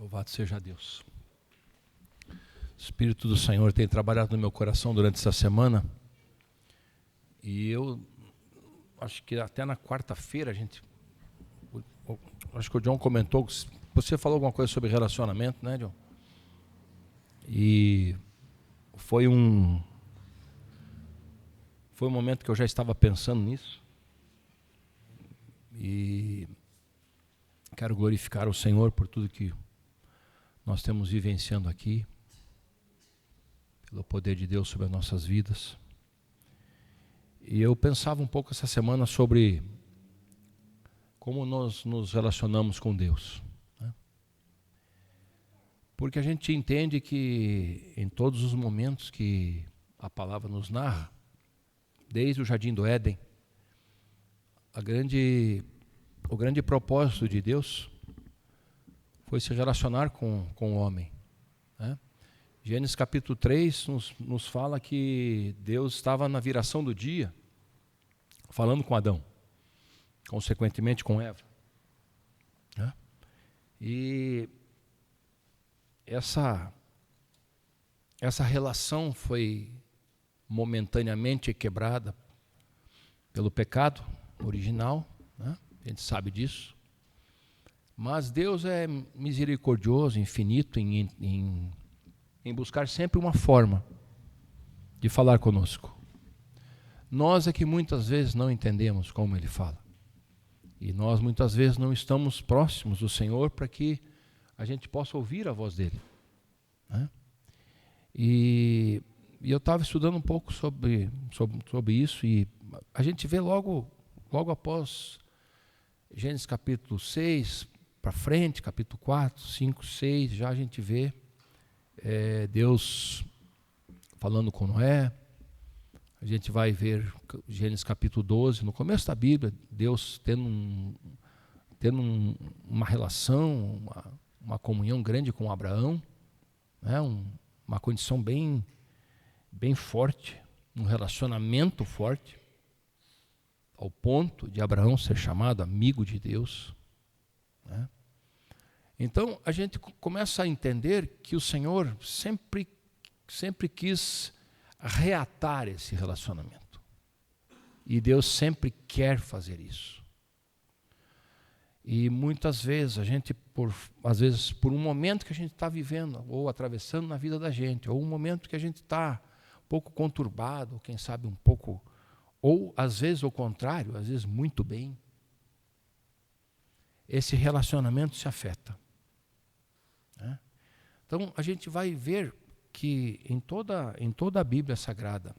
Louvado seja Deus. O Espírito do Senhor tem trabalhado no meu coração durante essa semana. E eu acho que até na quarta-feira acho que o John comentou, você falou alguma coisa sobre relacionamento, né, John? E foi um momento que eu já estava pensando nisso. E quero glorificar o Senhor por tudo que nós temos vivenciando aqui, pelo poder de Deus sobre as nossas vidas. E eu pensava um pouco essa semana sobre como nós nos relacionamos com Deus, né? Porque a gente entende que em todos os momentos que a palavra nos narra, desde o Jardim do Éden, o grande propósito de Deus foi se relacionar com o homem, né? Gênesis capítulo 3 nos fala que Deus estava na viração do dia, falando com Adão, consequentemente com Eva, né? E essa relação foi momentaneamente quebrada pelo pecado original, né? A gente sabe disso. Mas Deus é misericordioso, infinito em buscar sempre uma forma de falar conosco. Nós é que muitas vezes não entendemos como Ele fala. E nós muitas vezes não estamos próximos do Senhor para que a gente possa ouvir a voz dEle, né? E eu estava estudando um pouco sobre isso, e a gente vê logo após Gênesis capítulo 6 para frente, capítulo 4, 5, 6, já a gente vê Deus falando com Noé. A gente vai ver Gênesis capítulo 12, no começo da Bíblia, Deus tendo uma relação, uma comunhão grande com Abraão, né? Uma condição bem forte, um relacionamento forte, ao ponto de Abraão ser chamado amigo de Deus, né? Então a gente começa a entender que o Senhor sempre quis reatar esse relacionamento. E Deus sempre quer fazer isso. E muitas vezes a gente, às vezes por um momento que a gente está vivendo, ou atravessando na vida da gente, ou um momento que a gente está um pouco conturbado, ou quem sabe um pouco, ou às vezes o contrário, às vezes muito bem, esse relacionamento se afeta, né? Então a gente vai ver que em toda a Bíblia Sagrada,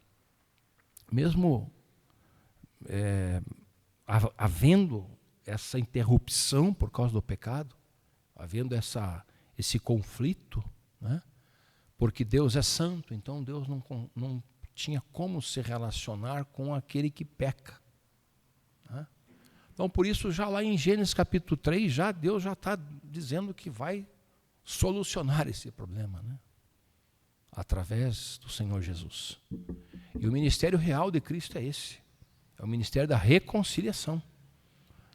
mesmo havendo essa interrupção por causa do pecado, havendo esse conflito, né? Porque Deus é santo, então Deus não tinha como se relacionar com aquele que peca, né? Então por isso já lá em Gênesis capítulo 3, Deus já está dizendo que vai solucionar esse problema, né? Através do Senhor Jesus. E o ministério real de Cristo é esse. É o ministério da reconciliação.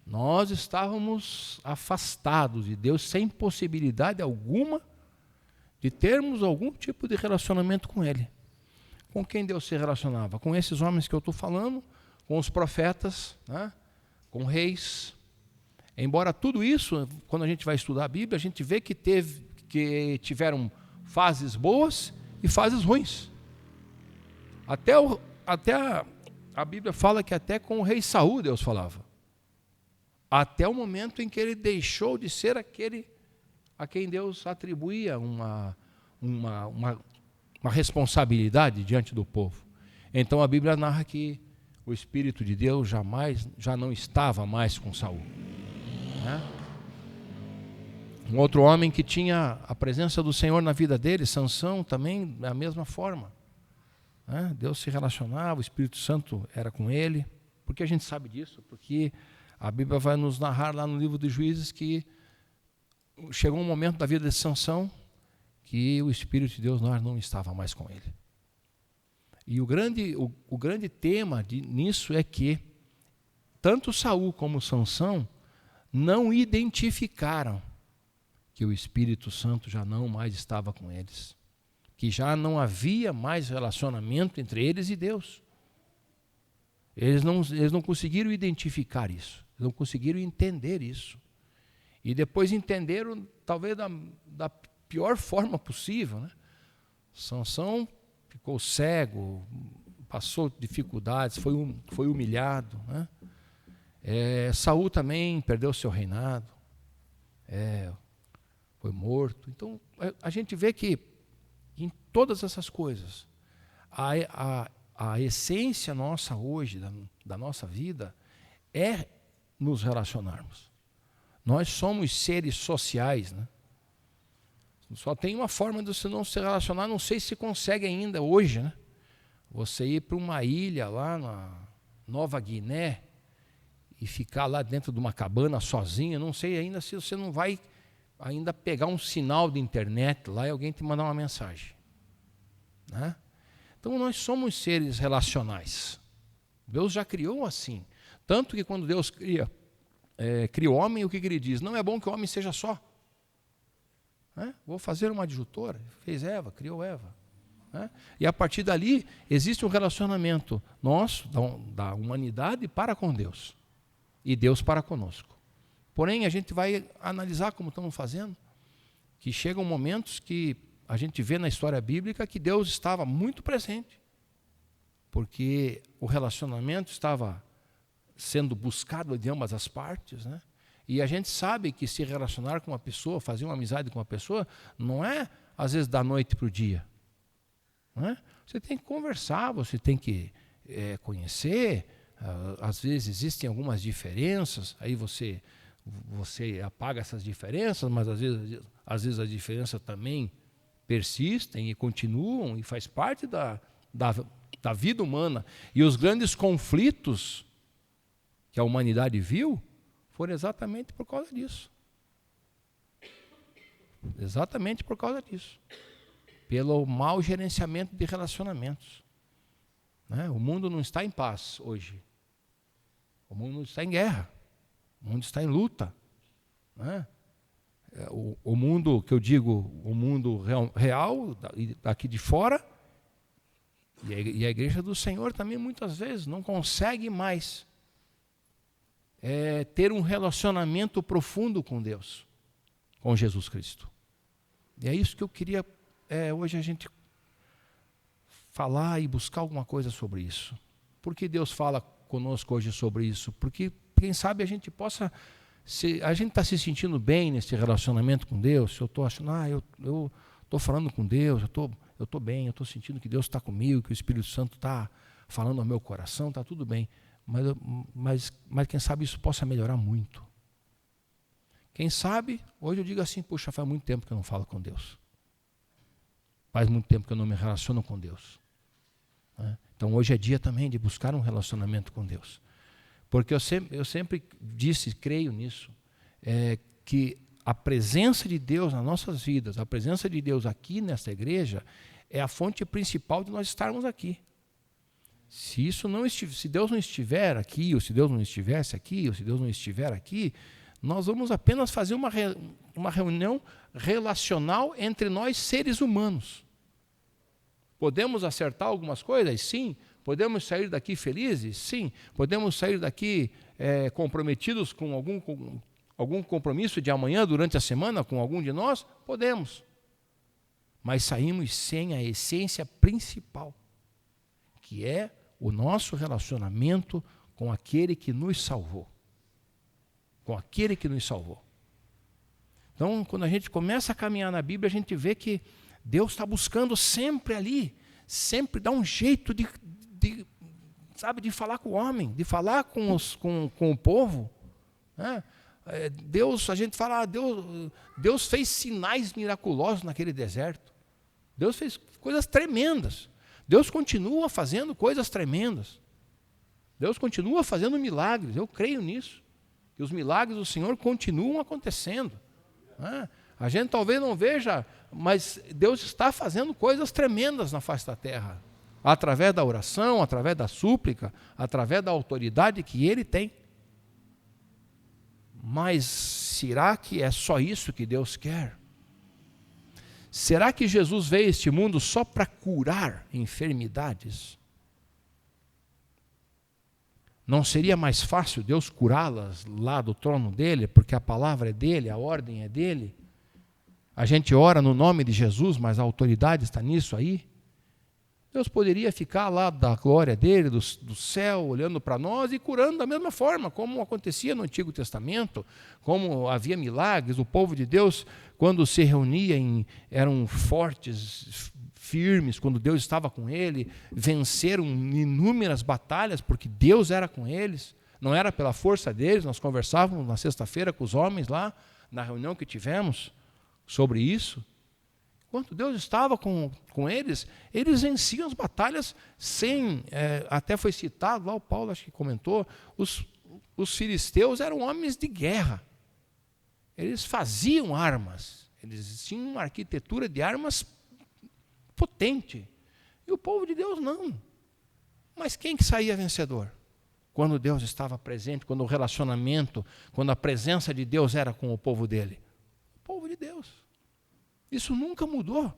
Nós estávamos afastados de Deus, sem possibilidade alguma de termos algum tipo de relacionamento com Ele. Com quem Deus se relacionava? Com esses homens que eu estou falando, com os profetas, né? Com reis. Embora tudo isso, quando a gente vai estudar a Bíblia, a gente vê que tiveram fases boas e fases ruins. Até a Bíblia fala que até com o rei Saul Deus falava. Até o momento em que ele deixou de ser aquele a quem Deus atribuía uma responsabilidade diante do povo. Então a Bíblia narra que o Espírito de Deus já não estava mais com Saul, né? Um outro homem que tinha a presença do Senhor na vida dele, Sansão, também da mesma forma, né? Deus se relacionava, o Espírito Santo era com ele. Por que a gente sabe disso? Porque a Bíblia vai nos narrar lá no livro dos Juízes que chegou um momento da vida de Sansão que o Espírito de Deus não estava mais com ele. E o grande tema nisso é que tanto Saul como Sansão não identificaram que o Espírito Santo já não mais estava com eles, que já não havia mais relacionamento entre eles e Deus. Eles não conseguiram identificar isso, eles não conseguiram entender isso. E depois entenderam, talvez da pior forma possível, né? Sansão ficou cego, passou dificuldades, foi humilhado, né? Saul também perdeu seu reinado, foi morto. Então a gente vê que em todas essas coisas a essência nossa hoje da nossa vida é nos relacionarmos. Nós somos seres sociais, né? Só tem uma forma de você não se relacionar, não sei se consegue ainda hoje, né? Você ir para uma ilha lá na Nova Guiné e ficar lá dentro de uma cabana sozinho, não sei ainda se você não vai ainda pegar um sinal de internet lá e alguém te mandar uma mensagem, né? Então nós somos seres relacionais. Deus já criou assim. Tanto que quando Deus cria o homem, o que ele diz? Não é bom que o homem seja só. Vou fazer uma adjutora. Fez Eva, criou Eva. E a partir dali existe um relacionamento nosso, da humanidade para com Deus. E Deus para conosco. Porém, a gente vai analisar como estamos fazendo, que chegam momentos que a gente vê na história bíblica que Deus estava muito presente, porque o relacionamento estava sendo buscado de ambas as partes, né? E a gente sabe que se relacionar com uma pessoa, fazer uma amizade com uma pessoa, não é às vezes da noite para o dia, não é? Você tem que conversar, você tem que conhecer, às vezes existem algumas diferenças, aí você apaga essas diferenças, mas às vezes as diferenças também persistem e continuam e faz parte da vida humana. E os grandes conflitos que a humanidade viu foram exatamente por causa disso. Exatamente por causa disso. Pelo mau gerenciamento de relacionamentos, né? O mundo não está em paz hoje. O mundo está em guerra. O mundo está em luta, né? O mundo, que eu digo, o mundo real, daqui de fora, e a igreja do Senhor também muitas vezes não consegue mais ter um relacionamento profundo com Deus, com Jesus Cristo. E é isso que eu queria hoje a gente falar e buscar alguma coisa sobre isso. Por que Deus fala conosco hoje sobre isso? Porque, quem sabe, a gente possa... a gente está se sentindo bem nesse relacionamento com Deus, se eu estou achando, eu estou falando com Deus, eu estou bem, eu estou sentindo que Deus está comigo, que o Espírito Santo está falando ao meu coração, está tudo bem. Mas quem sabe isso possa melhorar muito. Quem sabe, hoje eu digo assim, puxa, faz muito tempo que eu não falo com Deus. Faz muito tempo que eu não me relaciono com Deus. Então hoje é dia também de buscar um relacionamento com Deus. Porque eu sempre disse, creio nisso, que a presença de Deus nas nossas vidas, a presença de Deus aqui nessa igreja, é a fonte principal de nós estarmos aqui. Se Deus não estiver aqui, ou se Deus não estivesse aqui, ou se Deus não estiver aqui, nós vamos apenas fazer uma reunião relacional entre nós, seres humanos. Podemos acertar algumas coisas? Sim. Podemos sair daqui felizes? Sim. Podemos sair daqui comprometidos com algum compromisso de amanhã, durante a semana, com algum de nós? Podemos. Mas saímos sem a essência principal, que é o nosso relacionamento com aquele que nos salvou. Com aquele que nos salvou. Então, quando a gente começa a caminhar na Bíblia, a gente vê que Deus está buscando sempre ali, sempre dar um jeito de falar com o homem, de falar com o povo, né? Deus, a gente fala, Deus fez sinais miraculosos naquele deserto. Deus fez coisas tremendas. Deus continua fazendo coisas tremendas. Deus continua fazendo milagres. Eu creio nisso. Que os milagres do Senhor continuam acontecendo. A gente talvez não veja, mas Deus está fazendo coisas tremendas na face da terra. Através da oração, através da súplica, através da autoridade que Ele tem. Mas será que é só isso que Deus quer? Será que Jesus veio a este mundo só para curar enfermidades? Não seria mais fácil Deus curá-las lá do trono dele, porque a palavra é dele, a ordem é dele? A gente ora no nome de Jesus, mas a autoridade está nisso aí? Deus poderia ficar lá da glória dele, do céu, olhando para nós e curando da mesma forma, como acontecia no Antigo Testamento, como havia milagres. O povo de Deus, quando se reunia, eram fortes, firmes, quando Deus estava com ele, venceram inúmeras batalhas, porque Deus era com eles, não era pela força deles. Nós conversávamos na sexta-feira com os homens lá, na reunião que tivemos sobre isso. Quando Deus estava com eles, eles venciam as batalhas sem, até foi citado lá, o Paulo acho que comentou, os filisteus eram homens de guerra, eles faziam armas, eles tinham uma arquitetura de armas potente, e o povo de Deus não. Mas quem que saía vencedor? Quando Deus estava presente, quando o relacionamento, quando a presença de Deus era com o povo dele. O povo de Deus. Isso nunca mudou.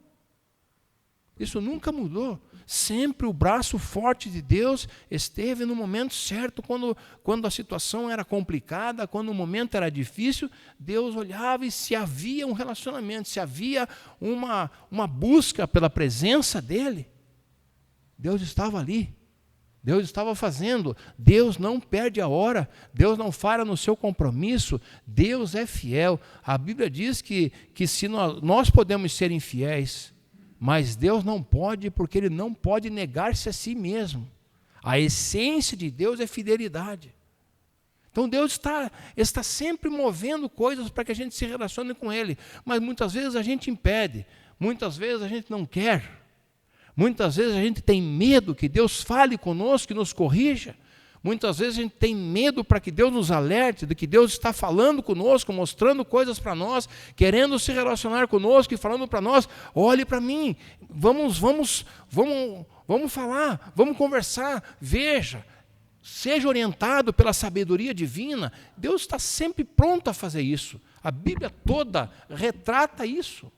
Isso nunca mudou. Sempre o braço forte de Deus esteve no momento certo, quando a situação era complicada, quando o momento era difícil, Deus olhava e se havia um relacionamento, se havia uma busca pela presença dEle, Deus estava ali. Deus estava fazendo. Deus não perde a hora, Deus não falha no seu compromisso, Deus é fiel. A Bíblia diz que se nós podemos ser infiéis, mas Deus não pode, porque Ele não pode negar-se a si mesmo. A essência de Deus é fidelidade. Então Deus está sempre movendo coisas para que a gente se relacione com Ele, mas muitas vezes a gente impede, muitas vezes a gente não quer. Muitas vezes a gente tem medo que Deus fale conosco, que nos corrija. Muitas vezes a gente tem medo para que Deus nos alerte, de que Deus está falando conosco, mostrando coisas para nós, querendo se relacionar conosco e falando para nós: olhe para mim, vamos falar, vamos conversar, veja, seja orientado pela sabedoria divina. Deus está sempre pronto a fazer isso. A Bíblia toda retrata isso.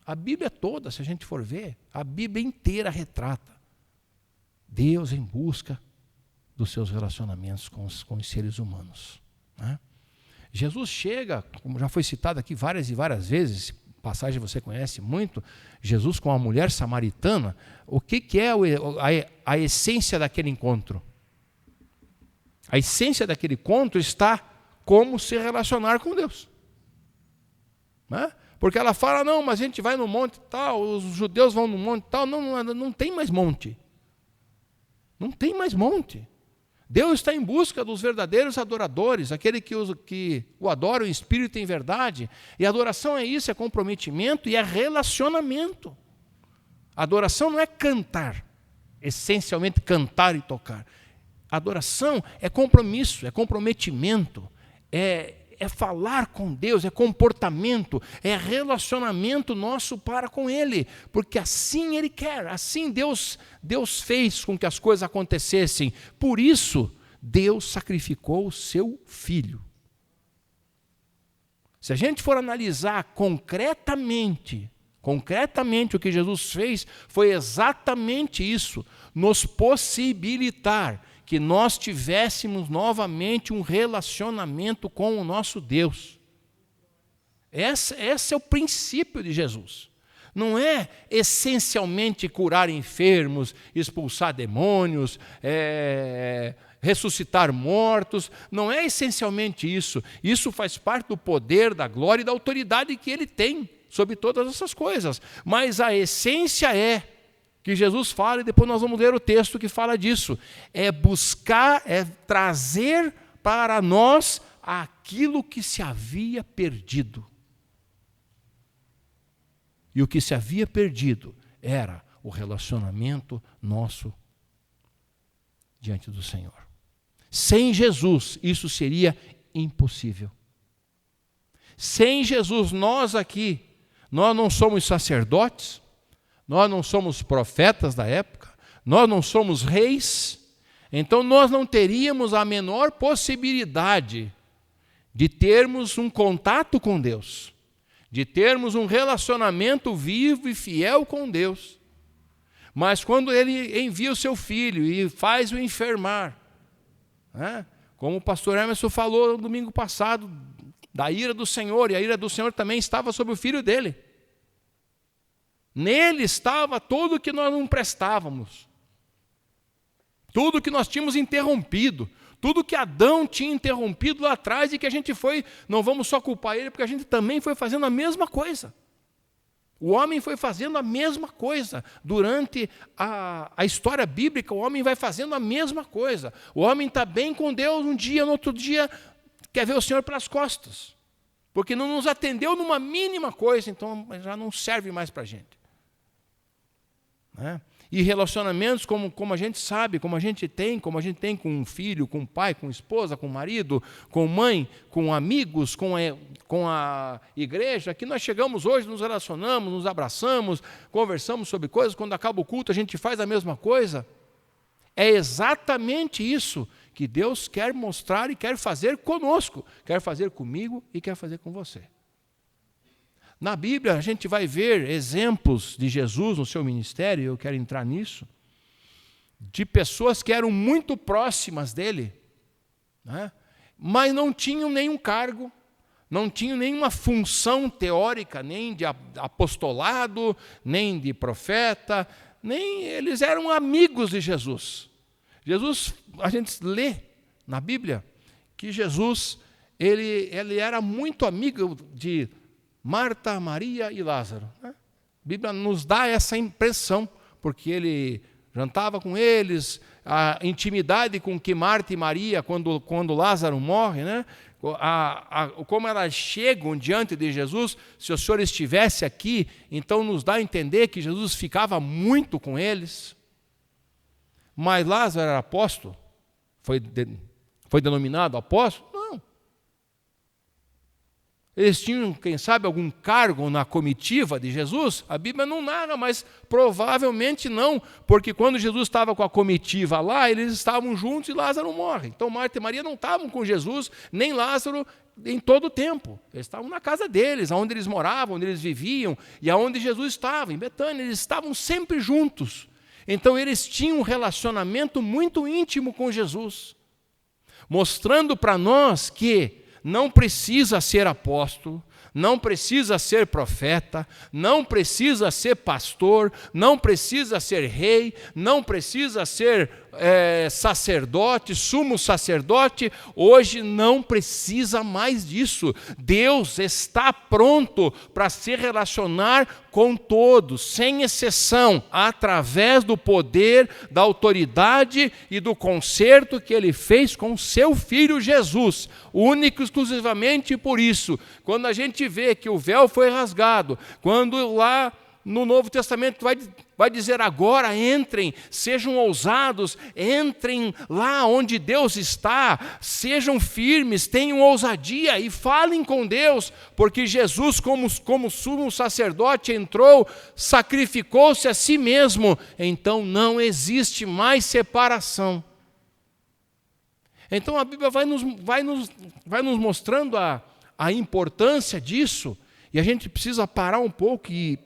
A Bíblia toda, se a gente for ver, a Bíblia inteira retrata Deus em busca dos seus relacionamentos com os seres humanos, né? Jesus chega, como já foi citado aqui várias e várias vezes, passagem você conhece muito, Jesus com a mulher samaritana. O que é a essência daquele encontro? A essência daquele encontro está como se relacionar com Deus, né? Porque ela fala: não, mas a gente vai no monte tal, os judeus vão no monte tal. Não tem mais monte. Não tem mais monte. Deus está em busca dos verdadeiros adoradores, aquele que o adoram em espírito e em verdade. E adoração é isso, é comprometimento e é relacionamento. Adoração não é cantar, essencialmente cantar e tocar. Adoração é compromisso, é comprometimento, é falar com Deus, é comportamento, é relacionamento nosso para com Ele, porque assim Ele quer, assim Deus fez com que as coisas acontecessem. Por isso, Deus sacrificou o seu Filho. Se a gente for analisar concretamente o que Jesus fez, foi exatamente isso, nos possibilitar que nós tivéssemos novamente um relacionamento com o nosso Deus. Esse é o princípio de Jesus. Não é essencialmente curar enfermos, expulsar demônios, ressuscitar mortos. Não é essencialmente isso. Isso faz parte do poder, da glória e da autoridade que Ele tem sobre todas essas coisas. Mas a essência é que Jesus fala, e depois nós vamos ler o texto que fala disso, é buscar, é trazer para nós aquilo que se havia perdido. E o que se havia perdido era o relacionamento nosso diante do Senhor. Sem Jesus, isso seria impossível. Sem Jesus, nós não somos sacerdotes, nós não somos profetas da época, nós não somos reis, então nós não teríamos a menor possibilidade de termos um contato com Deus, de termos um relacionamento vivo e fiel com Deus. Mas quando Ele envia o seu Filho e faz o enfermar, né? Como o pastor Emerson falou no domingo passado, da ira do Senhor, e a ira do Senhor também estava sobre o Filho dele. Nele estava tudo o que nós não prestávamos, tudo que nós tínhamos interrompido, tudo que Adão tinha interrompido lá atrás e que a gente foi, não vamos só culpar ele, porque a gente também foi fazendo a mesma coisa. O homem foi fazendo a mesma coisa. Durante a história bíblica, o homem vai fazendo a mesma coisa. O homem está bem com Deus um dia, no outro dia quer ver o Senhor pelas costas, porque não nos atendeu numa mínima coisa, então já não serve mais para a gente. Né? E relacionamentos como a gente sabe, como a gente tem com um filho, com um pai, com esposa, com marido, com mãe, com amigos, com a igreja, que nós chegamos hoje, nos relacionamos, nos abraçamos, conversamos sobre coisas, quando acaba o culto a gente faz a mesma coisa. É exatamente isso que Deus quer mostrar e quer fazer conosco, quer fazer comigo e quer fazer com você. Na Bíblia, a gente vai ver exemplos de Jesus no seu ministério, eu quero entrar nisso, de pessoas que eram muito próximas dele, né? Mas não tinham nenhum cargo, não tinham nenhuma função teórica, nem de apostolado, nem de profeta, nem eles eram amigos de Jesus. Jesus, a gente lê na Bíblia que Jesus ele era muito amigo de Marta, Maria e Lázaro. A Bíblia nos dá essa impressão, porque ele jantava com eles, a intimidade com que Marta e Maria, quando Lázaro morre, né? Como elas chegam diante de Jesus, se o Senhor estivesse aqui, então nos dá a entender que Jesus ficava muito com eles. Mas Lázaro era apóstolo? Foi denominado apóstolo? Eles tinham, quem sabe, algum cargo na comitiva de Jesus? A Bíblia não narra, mas provavelmente não, porque quando Jesus estava com a comitiva lá, eles estavam juntos e Lázaro morre. Então Marta e Maria não estavam com Jesus, nem Lázaro em todo o tempo. Eles estavam na casa deles, onde eles moravam, onde eles viviam, e aonde Jesus estava, em Betânia. Eles estavam sempre juntos. Então eles tinham um relacionamento muito íntimo com Jesus, mostrando para nós que não precisa ser apóstolo, não precisa ser profeta, não precisa ser pastor, não precisa ser rei, não precisa ser sacerdote, sumo sacerdote. Hoje não precisa mais disso. Deus está pronto para se relacionar com todos, sem exceção, através do poder, da autoridade e do concerto que Ele fez com seu Filho Jesus, único e exclusivamente por isso. Quando a gente vê que o véu foi rasgado, quando lá no Novo Testamento vai dizer agora, entrem, sejam ousados, entrem lá onde Deus está, sejam firmes, tenham ousadia e falem com Deus, porque Jesus, como sumo sacerdote, entrou, sacrificou-se a si mesmo, então não existe mais separação. Então a Bíblia vai nos mostrando a importância disso, e a gente precisa parar um pouco e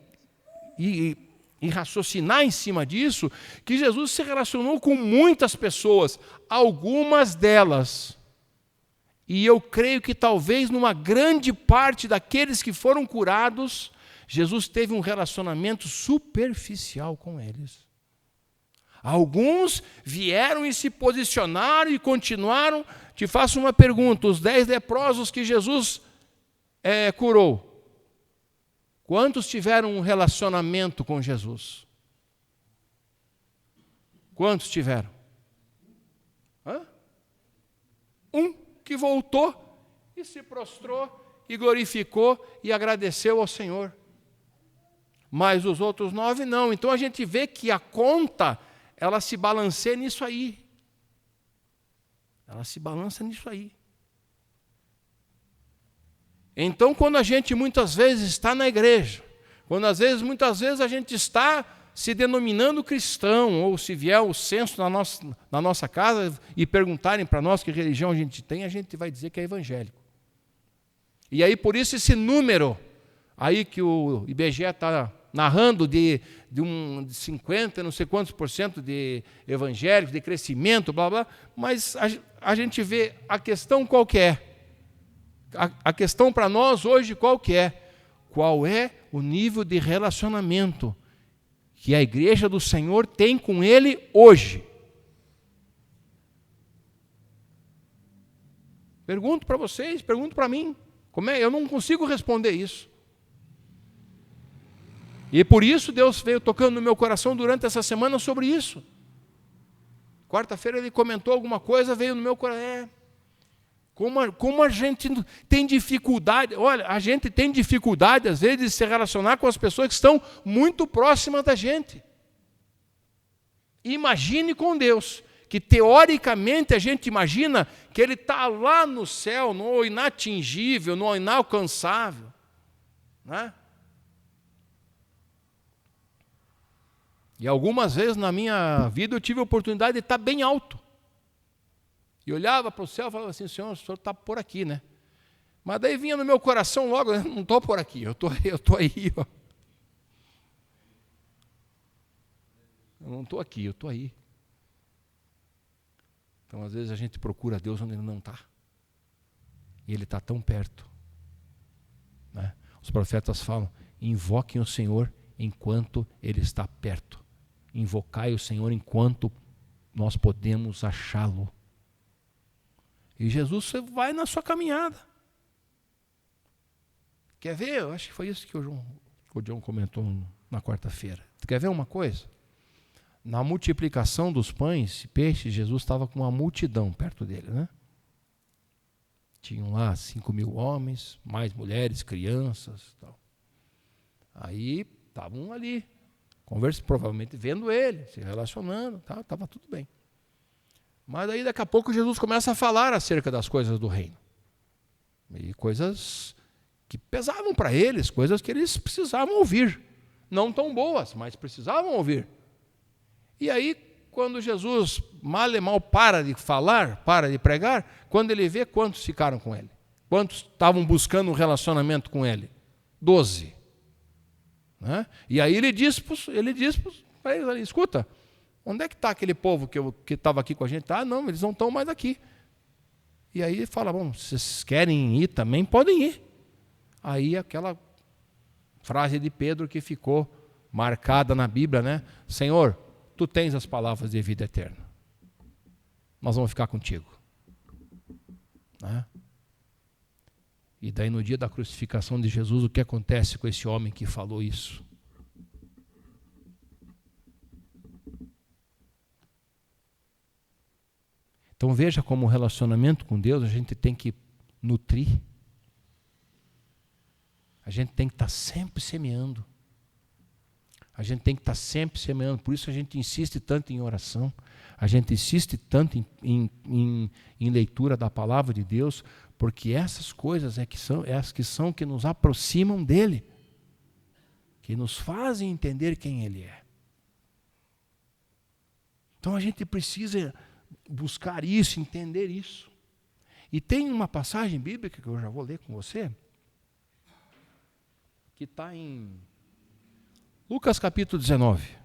raciocinar em cima disso, que Jesus se relacionou com muitas pessoas, algumas delas, e eu creio que talvez numa grande parte daqueles que foram curados, Jesus teve um relacionamento superficial com eles. Alguns vieram e se posicionaram e continuaram. Te faço uma pergunta: os 10 leprosos que Jesus curou, quantos tiveram um relacionamento com Jesus? Quantos tiveram? Um que voltou e se prostrou e glorificou e agradeceu ao Senhor. Mas os outros 9 não. Então a gente vê que a conta, ela se balanceia nisso aí. Ela se balança nisso aí. Então, quando a gente muitas vezes está na igreja, muitas vezes a gente está se denominando cristão, ou se vier o censo na nossa casa e perguntarem para nós que religião a gente tem, a gente vai dizer que é evangélico. E aí, por isso, esse número aí que o IBGE está narrando de 50, não sei quantos % de evangélicos, de crescimento, blá, blá, mas a gente vê a questão qual que é. A questão para nós hoje qual que é? Qual é o nível de relacionamento que a igreja do Senhor tem com Ele hoje? Pergunto para vocês, pergunto para mim. Eu não consigo responder isso. E por isso Deus veio tocando no meu coração durante essa semana sobre isso. Quarta-feira ele comentou alguma coisa, veio no meu coração. Como a gente tem dificuldade, olha, a gente tem dificuldade às vezes de se relacionar com as pessoas que estão muito próximas da gente. Imagine com Deus, que teoricamente a gente imagina que Ele está lá no céu, no inatingível, no inalcançável. Né? E algumas vezes na minha vida eu tive a oportunidade de estar bem alto. E olhava para o céu e falava assim, Senhor, o Senhor está por aqui, né? Mas daí vinha no meu coração logo, não estou por aqui, eu estou aí. Ó. Eu não estou aqui, eu estou aí. Então, às vezes, a gente procura Deus onde Ele não está. E Ele está tão perto. Né? Os profetas falam, invoquem o Senhor enquanto Ele está perto. Invocai o Senhor enquanto nós podemos achá-lo. E Jesus, você vai na sua caminhada. Quer ver? Eu acho que foi isso que o John comentou na quarta-feira. Quer ver uma coisa? Na multiplicação dos pães e peixes, Jesus estava com uma multidão perto dele, né? Tinham lá 5.000 homens, mais mulheres, crianças, tal. Aí estavam ali, conversando, provavelmente vendo ele, se relacionando, estava tudo bem. Mas aí daqui a pouco Jesus começa a falar acerca das coisas do reino. E coisas que pesavam para eles, coisas que eles precisavam ouvir. Não tão boas, mas precisavam ouvir. E aí, quando Jesus mal e mal para de falar, para de pregar, quando ele vê quantos ficaram com ele, quantos estavam buscando um relacionamento com ele? 12. Né? E aí ele diz para eles ali, escuta, onde é que está aquele povo que estava aqui com a gente? Ah, não, eles não estão mais aqui. E aí ele fala, bom, vocês querem ir também? Podem ir. Aí aquela frase de Pedro que ficou marcada na Bíblia, né? Senhor, Tu tens as palavras de vida eterna. Nós vamos ficar contigo. Né? E daí no dia da crucificação de Jesus, o que acontece com esse homem que falou isso? Então veja como o relacionamento com Deus a gente tem que nutrir. A gente tem que estar sempre semeando. A gente tem que estar sempre semeando. Por isso a gente insiste tanto em oração. A gente insiste tanto em leitura da palavra de Deus, porque essas coisas que nos aproximam dele, que nos fazem entender quem ele é. Então a gente precisa buscar isso, entender isso. E tem uma passagem bíblica que eu já vou ler com você, que está em Lucas capítulo 19.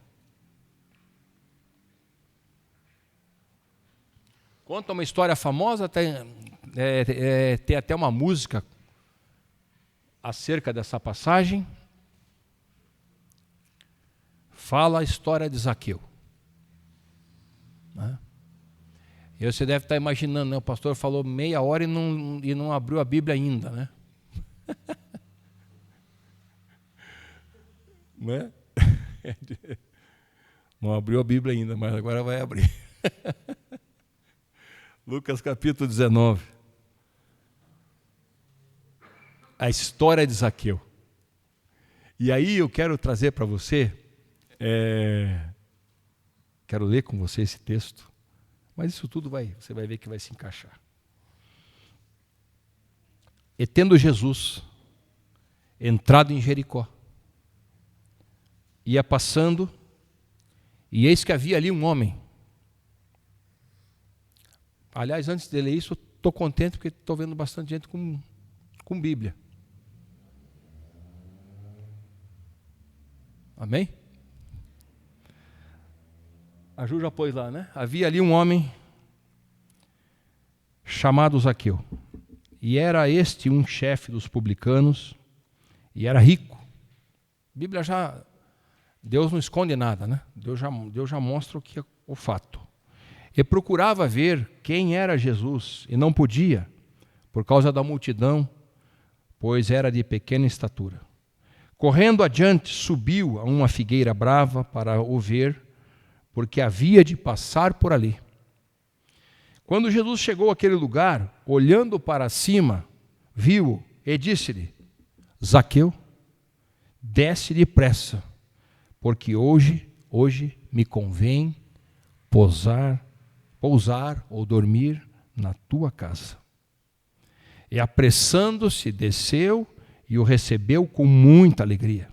Conta uma história famosa, tem até uma música acerca dessa passagem. Fala a história de Zaqueu. Né? E você deve estar imaginando, né? O pastor falou meia hora e não abriu a Bíblia ainda, né? Né? Não abriu a Bíblia ainda, mas agora vai abrir. Lucas capítulo 19. A história de Zaqueu. E aí eu quero trazer para você, quero ler com você esse texto, mas isso tudo você vai ver que vai se encaixar. E tendo Jesus entrado em Jericó, ia passando, e eis que havia ali um homem. Aliás, antes de ler isso, eu estou contente porque estou vendo bastante gente com com Bíblia. Amém? A Ju já pôs lá, né? Havia ali um homem chamado Zaqueu. E era este um chefe dos publicanos, e era rico. A Bíblia já... Deus não esconde nada, né? Deus já mostra o que é o fato. E procurava ver quem era Jesus, e não podia, por causa da multidão, pois era de pequena estatura. Correndo adiante, subiu a uma figueira brava para o ver, porque havia de passar por ali. Quando Jesus chegou àquele lugar, olhando para cima, viu-o e disse-lhe: Zaqueu, desce depressa, porque hoje me convém pousar ou dormir na tua casa. E apressando-se, desceu e o recebeu com muita alegria.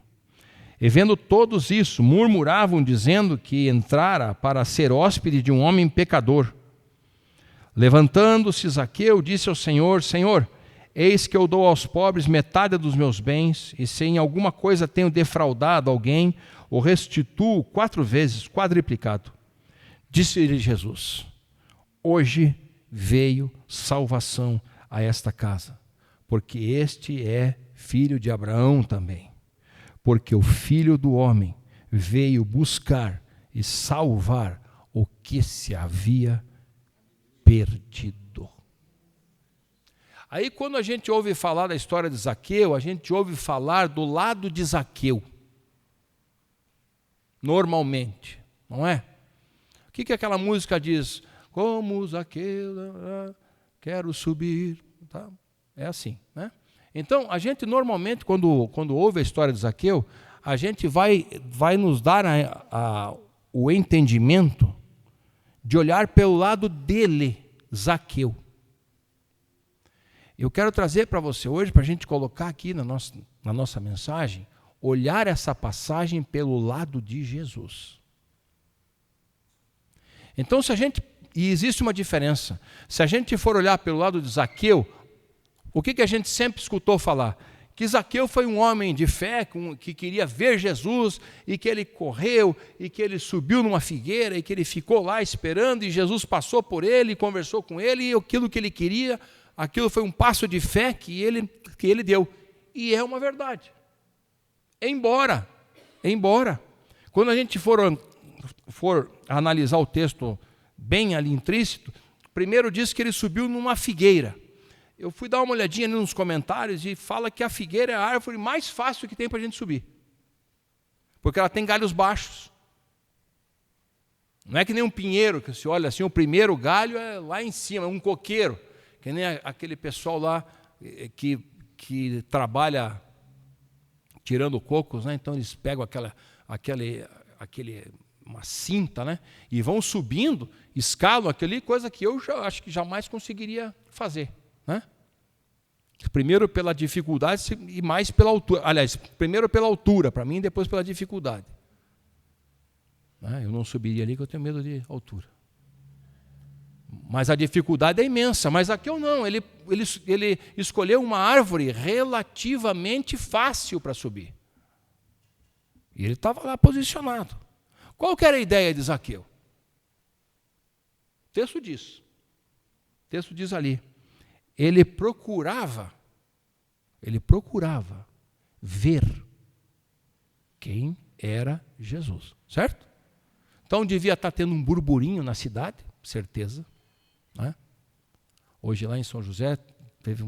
E vendo todos isso, murmuravam, dizendo que entrara para ser hóspede de um homem pecador. Levantando-se Zaqueu, disse ao Senhor: Senhor, eis que eu dou aos pobres metade dos meus bens, e se em alguma coisa tenho defraudado alguém, o restituo 4 vezes, quadriplicado. Disse-lhe Jesus: hoje veio salvação a esta casa, porque este é filho de Abraão também. Porque o Filho do Homem veio buscar e salvar o que se havia perdido. Aí quando a gente ouve falar da história de Zaqueu, a gente ouve falar do lado de Zaqueu. Normalmente, não é? O que aquela música diz? Como Zaqueu, quero subir. Tá? É assim, né? Então, a gente normalmente, quando ouve a história de Zaqueu, a gente vai nos dar o entendimento de olhar pelo lado dele, Zaqueu. Eu quero trazer para você hoje, para a gente colocar aqui na nossa mensagem, olhar essa passagem pelo lado de Jesus. Então, e existe uma diferença, se a gente for olhar pelo lado de Zaqueu, o que a gente sempre escutou falar? Que Zaqueu foi um homem de fé, que queria ver Jesus, e que ele correu, e que ele subiu numa figueira, e que ele ficou lá esperando, e Jesus passou por ele, conversou com ele, e aquilo que ele queria, aquilo foi um passo de fé que ele deu. E é uma verdade. Embora, quando a gente for analisar o texto bem ali intrínseco, primeiro diz que ele subiu numa figueira. Eu fui dar uma olhadinha ali nos comentários e fala que a figueira é a árvore mais fácil que tem para a gente subir. Porque ela tem galhos baixos. Não é que nem um pinheiro, que se olha assim, o primeiro galho é lá em cima, é um coqueiro. Que nem aquele pessoal lá que trabalha tirando cocos, né? Então eles pegam uma cinta, né? E vão subindo, escalam aquele, coisa que eu acho que jamais conseguiria fazer. Né? Primeiro pela dificuldade e mais pela altura. Aliás, primeiro pela altura, para mim, e depois pela dificuldade. Eu não subiria ali, porque eu tenho medo de altura. Mas a dificuldade é imensa. Mas aqui eu não. Ele escolheu uma árvore relativamente fácil para subir. E ele estava lá posicionado. Qual que era a ideia de Zaqueu? O texto diz ali. Ele procurava ver quem era Jesus, certo? Então devia estar tendo um burburinho na cidade, certeza. Né? Hoje lá em São José, teve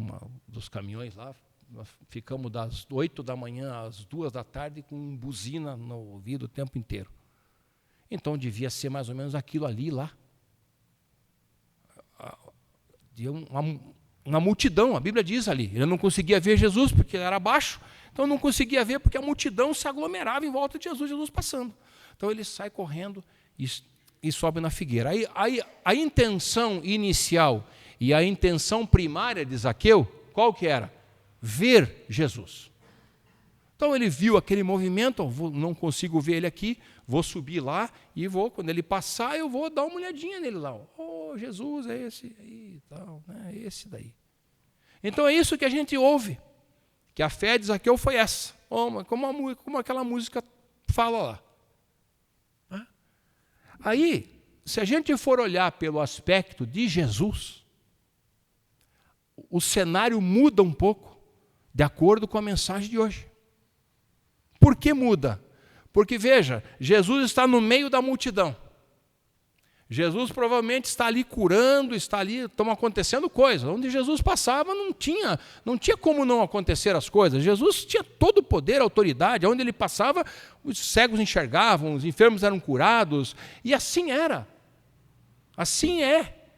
dos caminhões lá, nós ficamos das 8 da manhã às 2 da tarde com buzina no ouvido o tempo inteiro. Então devia ser mais ou menos aquilo ali lá. Uma multidão, a Bíblia diz ali, ele não conseguia ver Jesus porque ele era baixo, então não conseguia ver porque a multidão se aglomerava em volta de Jesus passando. Então ele sai correndo e sobe na figueira. Aí a intenção inicial e a intenção primária de Zaqueu, qual que era? Ver Jesus. Então ele viu aquele movimento, não consigo ver ele aqui, vou subir lá e quando ele passar, eu vou dar uma olhadinha nele lá. Oh, Jesus é esse aí, tal, né? Esse daí. Então é isso que a gente ouve, que a fé de Zaqueu foi essa, como aquela música fala lá. Aí, se a gente for olhar pelo aspecto de Jesus, o cenário muda um pouco, de acordo com a mensagem de hoje. Por que muda? Porque, veja, Jesus está no meio da multidão. Jesus provavelmente está ali curando, estão acontecendo coisas. Onde Jesus passava não tinha como não acontecer as coisas. Jesus tinha todo o poder, a autoridade. Onde ele passava, os cegos enxergavam, os enfermos eram curados. E assim era. Assim é.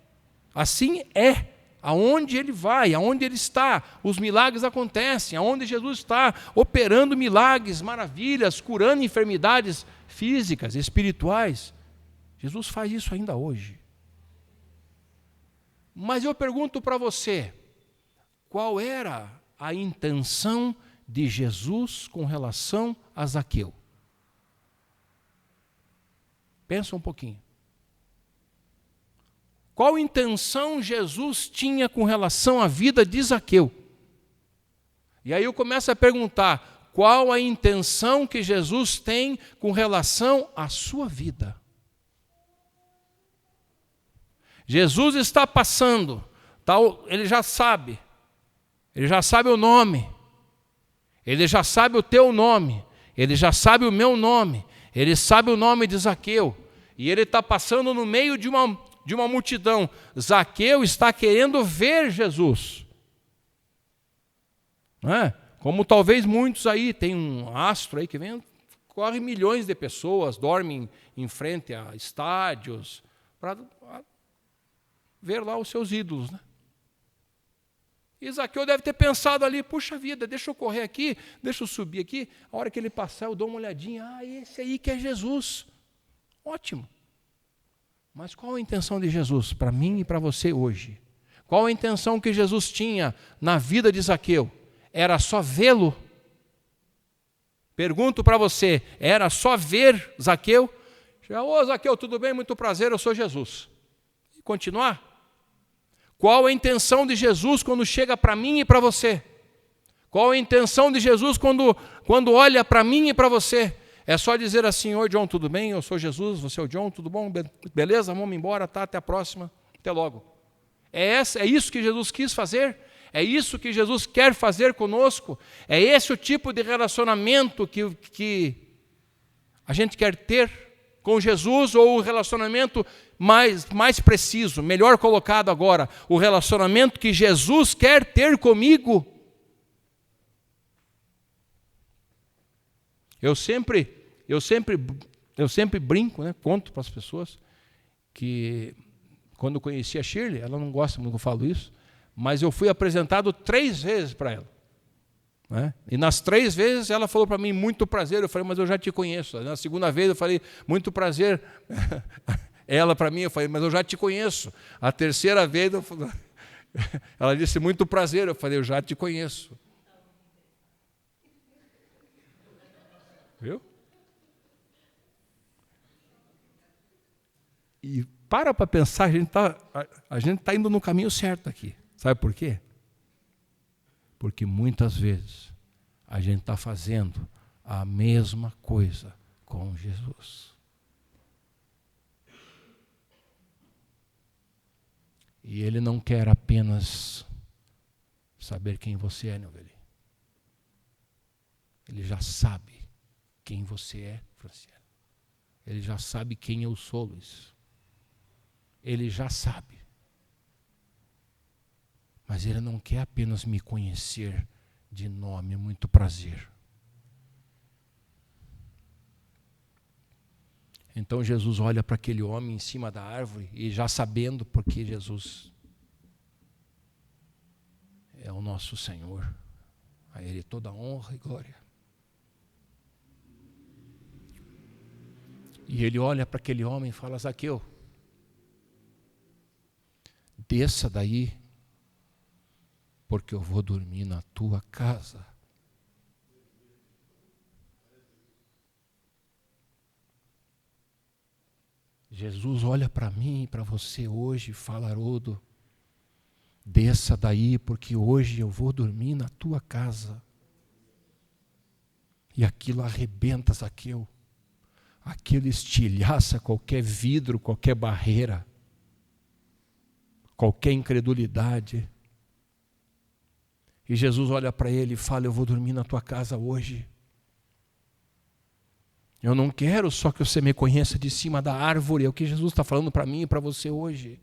Assim é. Aonde ele vai, aonde ele está, os milagres acontecem. Aonde Jesus está operando milagres, maravilhas, curando enfermidades físicas, espirituais. Jesus faz isso ainda hoje. Mas eu pergunto para você, qual era a intenção de Jesus com relação a Zaqueu? Pensa um pouquinho. Qual intenção Jesus tinha com relação à vida de Zaqueu? E aí eu começo a perguntar, qual a intenção que Jesus tem com relação à sua vida? Jesus está passando, ele já sabe o nome, ele já sabe o teu nome, ele já sabe o meu nome, ele sabe o nome de Zaqueu, e ele está passando no meio de uma multidão. Zaqueu está querendo ver Jesus. Não é? Como talvez muitos aí, tem um astro aí que vem, corre milhões de pessoas, dormem em frente a estádios, para ver lá os seus ídolos. Né? E Zaqueu deve ter pensado ali, puxa vida, deixa eu correr aqui, deixa eu subir aqui, a hora que ele passar eu dou uma olhadinha, esse aí que é Jesus. Ótimo. Mas qual a intenção de Jesus para mim e para você hoje? Qual a intenção que Jesus tinha na vida de Zaqueu? Era só vê-lo? Pergunto para você, era só ver Zaqueu? Ô Zaqueu, tudo bem? Muito prazer, eu sou Jesus. E continuar? Qual a intenção de Jesus quando chega para mim e para você? Qual a intenção de Jesus quando olha para mim e para você? É só dizer assim, oi John, tudo bem? Eu sou Jesus, você é o John, tudo bom? Beleza? Vamos embora, tá? Até a próxima, até logo. É isso que Jesus quis fazer? É isso que Jesus quer fazer conosco? É esse o tipo de relacionamento que a gente quer ter com Jesus, ou o relacionamento mais preciso, melhor colocado agora, o relacionamento que Jesus quer ter comigo? Eu sempre brinco, né, conto para as pessoas que quando eu conheci a Shirley, ela não gosta muito que eu falo isso, mas eu fui apresentado 3 vezes para ela. Né? E nas 3 vezes ela falou para mim, muito prazer. Eu falei, mas eu já te conheço. Na segunda vez eu falei, muito prazer. Ela para mim, eu falei, mas eu já te conheço. A terceira vez ela disse, muito prazer. Eu falei, eu já te conheço. Viu? E para pensar, a gente tá indo no caminho certo aqui. Sabe por quê? Porque muitas vezes a gente está fazendo a mesma coisa com Jesus. E Ele não quer apenas saber quem você é, meu velho. Ele já sabe quem você é, Franciele. Ele já sabe quem eu sou, Luiz. Ele já sabe. Mas Ele não quer apenas me conhecer de nome, muito prazer. Então Jesus olha para aquele homem em cima da árvore e já sabendo porque Jesus é o nosso Senhor, a Ele toda honra e glória. E Ele olha para aquele homem e fala, Zaqueu, desça daí, porque eu vou dormir na tua casa. Jesus olha para mim e para você hoje e fala, Haroldo, desça daí, porque hoje eu vou dormir na tua casa. E aquilo arrebenta Zaqueu. Aquilo estilhaça qualquer vidro, qualquer barreira, qualquer incredulidade. E Jesus olha para ele e fala: eu vou dormir na tua casa hoje. Eu não quero só que você me conheça de cima da árvore, é o que Jesus está falando para mim e para você hoje.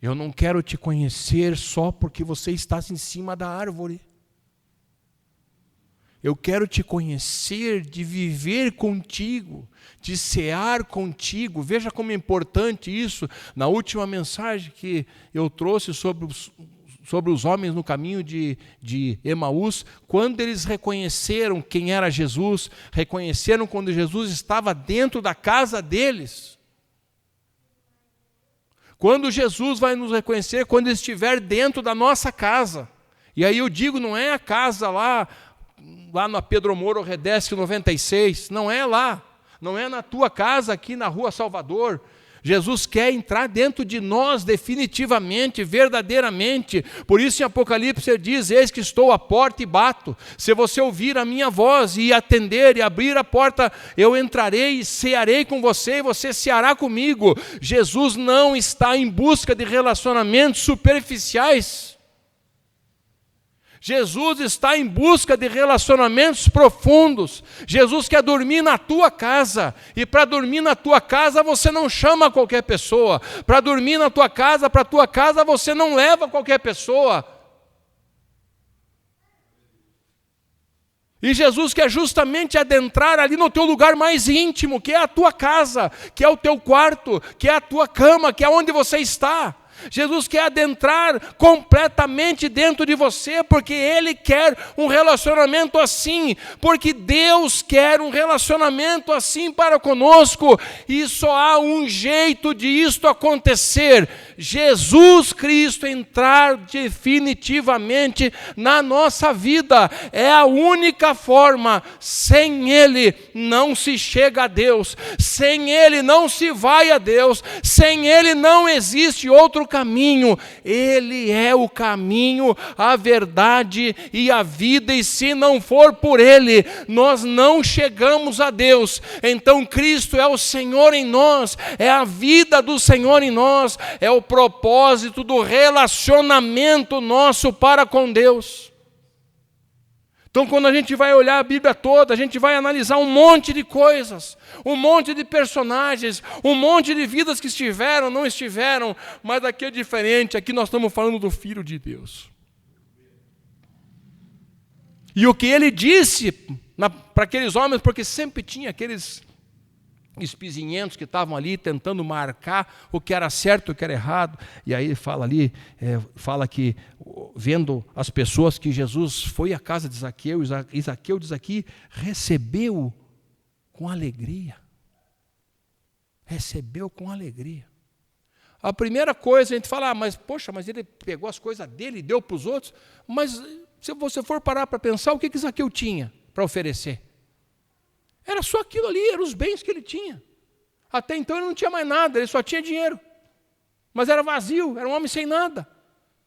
Eu não quero te conhecer só porque você está em cima da árvore. Eu quero te conhecer, de viver contigo, de cear contigo. Veja como é importante isso. Na última mensagem que eu trouxe sobre os homens no caminho de Emaús, quando eles reconheceram quem era Jesus, reconheceram quando Jesus estava dentro da casa deles. Quando Jesus vai nos reconhecer, quando ele estiver dentro da nossa casa. E aí eu digo, não é a casa lá na Pedro Moro Redesc 96, não é lá, não é na tua casa aqui na Rua Salvador. Jesus quer entrar dentro de nós definitivamente, verdadeiramente. Por isso em Apocalipse ele diz: eis que estou à porta e bato. Se você ouvir a minha voz e atender e abrir a porta, eu entrarei e cearei com você e você ceará comigo. Jesus não está em busca de relacionamentos superficiais. Jesus está em busca de relacionamentos profundos. Jesus quer dormir na tua casa. E para dormir na tua casa você não chama qualquer pessoa. Para dormir na tua casa, para a tua casa você não leva qualquer pessoa. E Jesus quer justamente adentrar ali no teu lugar mais íntimo, que é a tua casa, que é o teu quarto, que é a tua cama, que é onde você está. Jesus quer adentrar completamente dentro de você, porque Ele quer um relacionamento assim, porque Deus quer um relacionamento assim para conosco, e só há um jeito de isto acontecer: Jesus Cristo entrar definitivamente na nossa vida. É a única forma. Sem Ele não se chega a Deus, sem Ele não se vai a Deus, sem Ele não existe outro caminho. Ele é o caminho, a verdade e a vida, e se não for por Ele, nós não chegamos a Deus. Então Cristo é o Senhor em nós, é a vida do Senhor em nós, é o propósito do relacionamento nosso para com Deus. Então, quando a gente vai olhar a Bíblia toda, a gente vai analisar um monte de coisas, um monte de personagens, um monte de vidas que estiveram, não estiveram, mas aqui é diferente, aqui nós estamos falando do Filho de Deus. E o que ele disse para aqueles homens, porque sempre tinha aqueles espizinhentos que estavam ali tentando marcar o que era certo e o que era errado. E aí ele fala ali, fala que vendo as pessoas, que Jesus foi à casa de Zaqueu, e Zaqueu diz aqui, recebeu com alegria. Recebeu com alegria. A primeira coisa a gente fala: mas poxa, mas ele pegou as coisas dele e deu para os outros. Mas se você for parar para pensar, o que Zaqueu tinha para oferecer? Era só aquilo ali, eram os bens que ele tinha. Até então ele não tinha mais nada, ele só tinha dinheiro. Mas era vazio, era um homem sem nada.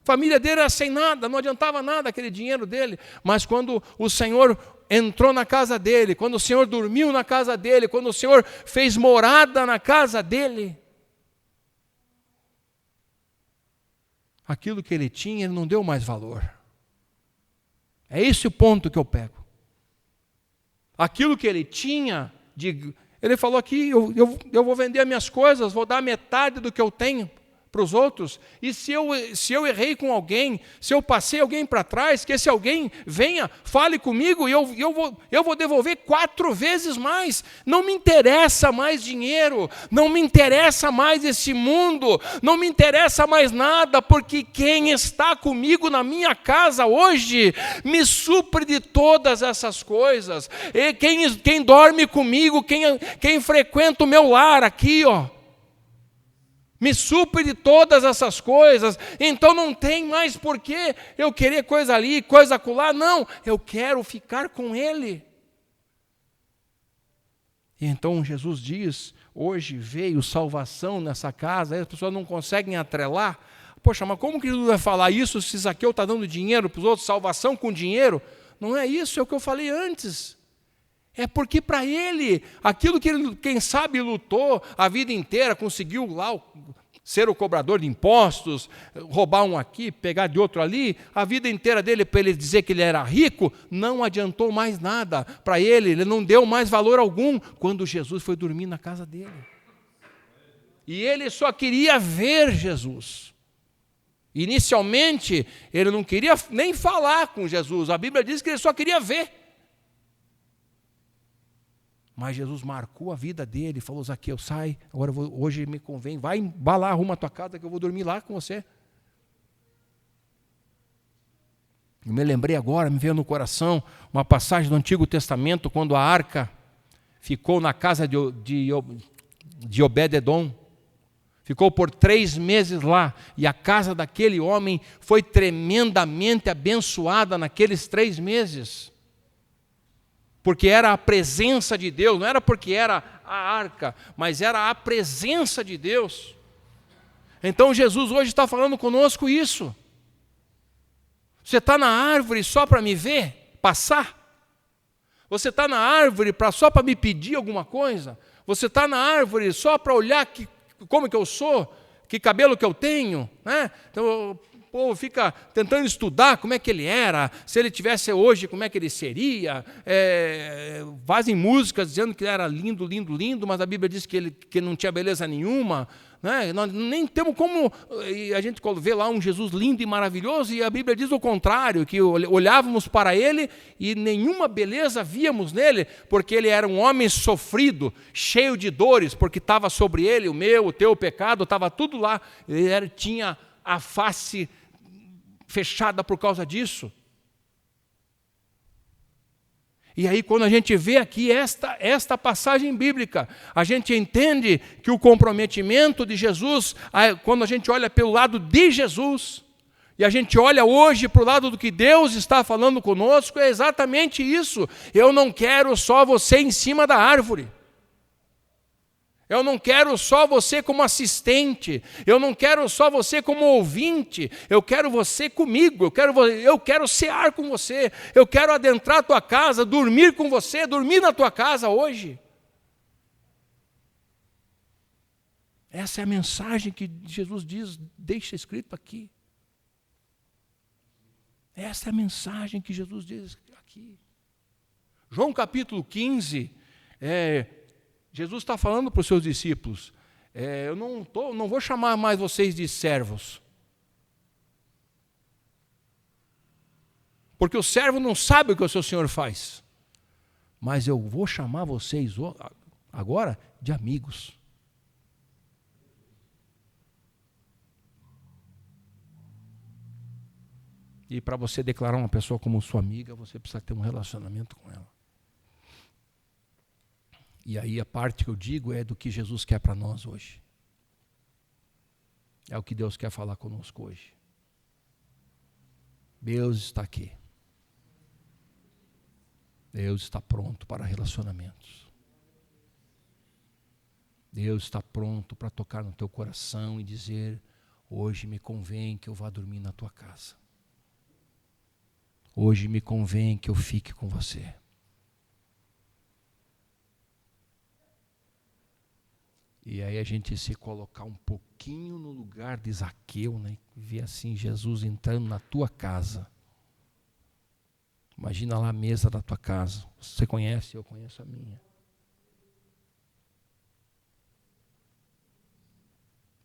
A família dele era sem nada, não adiantava nada aquele dinheiro dele. Mas quando o Senhor entrou na casa dele, quando o Senhor dormiu na casa dele, quando o Senhor fez morada na casa dele, aquilo que ele tinha, ele não deu mais valor. É esse o ponto que eu pego. Aquilo que ele tinha, ele falou aqui, eu vou vender as minhas coisas, vou dar metade do que eu tenho para os outros, e se eu errei com alguém, se eu passei alguém para trás, que esse alguém venha, fale comigo, e eu vou devolver 4 vezes mais. Não me interessa mais dinheiro, não me interessa mais esse mundo, não me interessa mais nada, porque quem está comigo na minha casa hoje me supre de todas essas coisas. E quem dorme comigo, quem frequenta o meu lar aqui, me supre de todas essas coisas. Então não tem mais por que eu querer coisa ali, coisa acolá. Não, eu quero ficar com Ele. E então Jesus diz: hoje veio salvação nessa casa. Aí as pessoas não conseguem atrelar Poxa, mas como que Jesus vai falar isso se Zaqueu está dando dinheiro para os outros, salvação com dinheiro? Não é isso, é o que eu falei antes. É porque para ele, aquilo que ele, quem sabe, lutou a vida inteira, conseguiu lá ser o cobrador de impostos, roubar um aqui, pegar de outro ali, a vida inteira dele, para ele dizer que ele era rico, não adiantou mais nada. Para ele não deu mais valor algum quando Jesus foi dormir na casa dele. E ele só queria ver Jesus. Inicialmente, ele não queria nem falar com Jesus. A Bíblia diz que ele só queria ver. Mas Jesus marcou a vida dele, falou: Zaqueu, sai, agora hoje me convém, vai lá, arruma a tua casa que eu vou dormir lá com você. Eu me lembrei agora, me veio no coração uma passagem do Antigo Testamento, quando a arca ficou na casa de Obed-edom. Ficou por 3 meses lá, e a casa daquele homem foi tremendamente abençoada naqueles 3 meses. Porque era a presença de Deus, não era porque era a arca, mas era a presença de Deus. Então Jesus hoje está falando conosco isso. Você está na árvore só para me ver passar? Você está na árvore só para me pedir alguma coisa? Você está na árvore só para olhar como que eu sou? Que cabelo que eu tenho? Né? Então, o povo fica tentando estudar como é que ele era, se ele tivesse hoje, como é que ele seria. Fazem músicas dizendo que ele era lindo, lindo, lindo, mas a Bíblia diz que ele não tinha beleza nenhuma. Né? Nós nem temos como. A gente vê lá um Jesus lindo e maravilhoso, e a Bíblia diz o contrário, que olhávamos para ele e nenhuma beleza víamos nele, porque ele era um homem sofrido, cheio de dores, porque estava sobre ele o meu, o teu pecado, estava tudo lá. Ele tinha a face fechada por causa disso. E aí, quando a gente vê aqui esta passagem bíblica, a gente entende que o comprometimento de Jesus, quando a gente olha pelo lado de Jesus, e a gente olha hoje para o lado do que Deus está falando conosco, é exatamente isso. Eu não quero só você em cima da árvore. Eu não quero só você como assistente, eu não quero só você como ouvinte, eu quero você comigo, eu quero cear com você, eu quero adentrar a tua casa, dormir com você, dormir na tua casa hoje. Essa é a mensagem que Jesus diz, deixa escrito aqui. Essa é a mensagem que Jesus diz aqui. João capítulo 15, Jesus está falando para os seus discípulos, eu não vou chamar mais vocês de servos, porque o servo não sabe o que o seu senhor faz, mas eu vou chamar vocês agora de amigos. E para você declarar uma pessoa como sua amiga, você precisa ter um relacionamento com ela. E aí a parte que eu digo é do que Jesus quer para nós hoje. É o que Deus quer falar conosco hoje. Deus está aqui. Deus está pronto para relacionamentos. Deus está pronto para tocar no teu coração e dizer: hoje me convém que eu vá dormir na tua casa. Hoje me convém que eu fique com você. E aí a gente se colocar um pouquinho no lugar de Zaqueu, né? Ver assim Jesus entrando na tua casa. Imagina lá a mesa da tua casa. Você conhece, eu conheço a minha.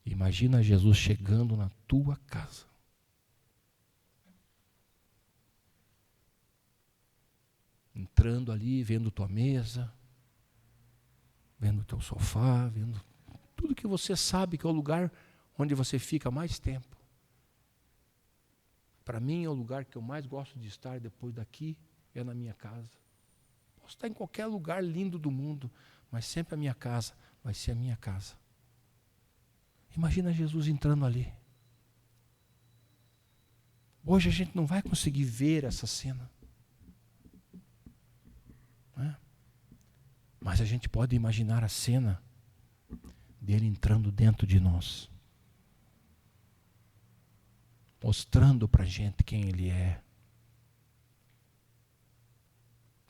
Imagina Jesus chegando na tua casa. Entrando ali, vendo tua mesa, vendo teu sofá, vendo tudo que você sabe que é o lugar onde você fica mais tempo. Para mim é o lugar que eu mais gosto de estar depois daqui, é na minha casa. Posso estar em qualquer lugar lindo do mundo, mas sempre a minha casa vai ser a minha casa. Imagina Jesus entrando ali. Hoje a gente não vai conseguir ver essa cena. Né? Mas a gente pode imaginar a cena dele entrando dentro de nós. mostrando para a gente quem Ele é.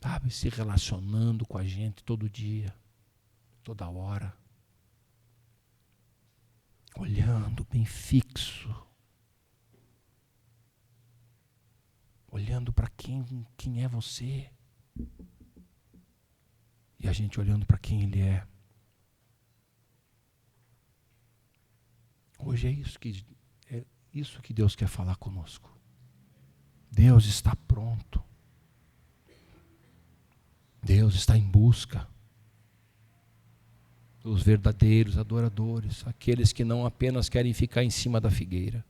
Sabe, se relacionando com a gente todo dia, toda hora. Olhando bem fixo. Olhando para quem é você. E a gente olhando para quem Ele é. Hoje é isso que Deus quer falar conosco. Deus está pronto. Deus está em busca dos verdadeiros adoradores, aqueles que não apenas querem ficar em cima da figueira,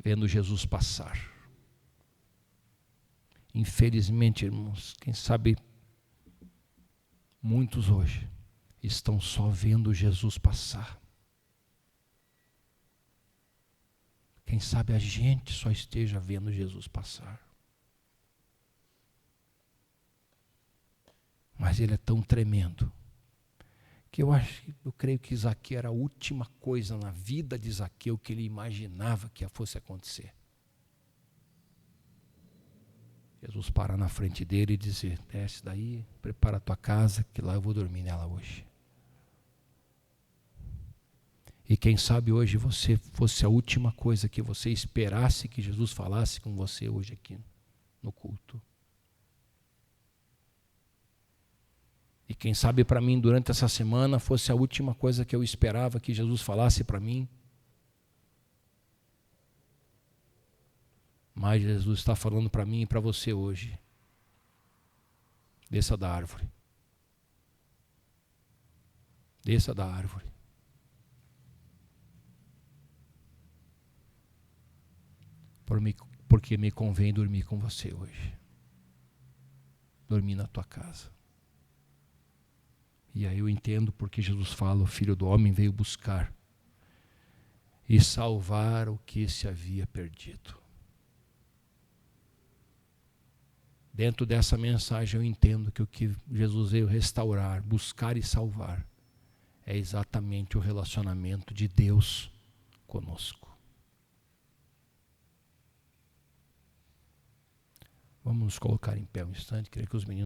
vendo Jesus passar. Infelizmente, irmãos, quem sabe muitos hoje estão só vendo Jesus passar. Quem sabe a gente só esteja vendo Jesus passar. Mas Ele é tão tremendo que eu creio que Zaqueu era a última coisa na vida de Zaqueu que ele imaginava que fosse acontecer. Jesus parar na frente dele e dizer: desce daí, prepara a tua casa, que lá eu vou dormir nela hoje. E quem sabe hoje você fosse a última coisa que você esperasse que Jesus falasse com você hoje aqui no culto. E quem sabe para mim durante essa semana fosse a última coisa que eu esperava que Jesus falasse para mim. Mas Jesus está falando para mim e para você hoje. Desça da árvore. Desça da árvore. Porque me convém dormir com você hoje. Dormir na tua casa. E aí eu entendo porque Jesus fala: o Filho do Homem veio buscar e salvar o que se havia perdido. Dentro dessa mensagem eu entendo que o que Jesus veio restaurar, buscar e salvar, é exatamente o relacionamento de Deus conosco. Vamos nos colocar em pé um instante, queria que os meninos